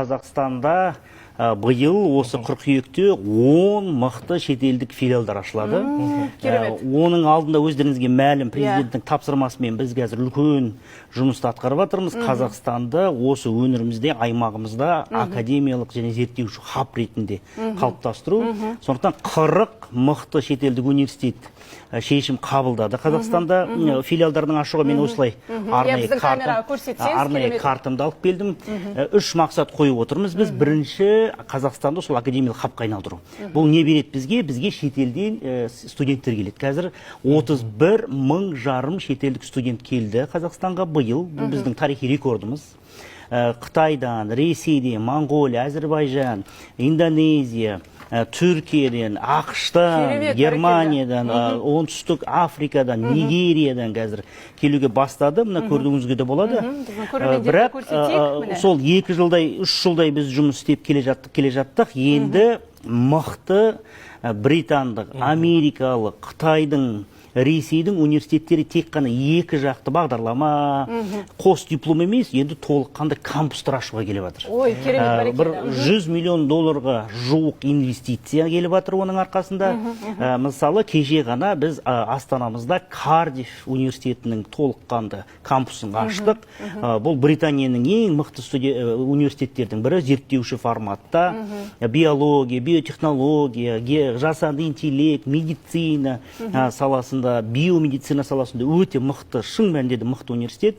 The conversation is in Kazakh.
Қазақстанда бұйыл осы қыркүйекте 10 мықты шетелдік филиалдар ашылады. Оның алдында өздеріңізге мәлім президенттің тапсырмасымен біз қазір үлкен жұмысты атқарып жатырмыз. Қазақстанда осы өңірімізде, аймағымызда академиялық және зерттеуші хаб ретінде қалыптастыру. Сондықтан 40 мықты шетелдік университет шешім қабылдады. Қазақстанда филиалдардың ашуға мен осылай арнайы картамды алып келдім. 3 мақсат қойып отырмыз. Біз бірінші Қазақстанды сол академиялық хабқа айналдыру. Бұл не береді бізге? Бізге шетелден студенттер келеді. Қазір 31 жарым шетелдік студент келді Қазақстанға биыл. Бұл біздің тарихи рекордымыз. Қытайдан, Ресейден, Монғолия, Әзербайжан, Индонезия, Түркиядан, ақш-тан, Германиядан, оңтүстік Африкадан, Нигериядан қазір келуге бастады. Мына көрдігіңізге де болады. Бірақ сол 2 жылдай, 3 жылдай біз жұмыс істеп келе жаттық. Енді мықты британдық, америкалық, Қытайдың, Ресейдің университеттері тек қана 2 жақты бағдарлама, қос диплом емес, енді толыққанды кампустар ашуға келіп жатыр. Ой, керемет бір $100 миллион жуық инвестиция келіп жатыр оның арқасында. Мысалы, кеше ғана біз Астанамызда Кардиф университетінің толыққанды кампусын аштық. Бұл Британияның ең мықты университеттердің бірі, зерттеуші форматта, биология, биотехнология, жасанды интеллект, медицина саласында, биомедицина саласында өте мықты, шын мәнінде мықты университет.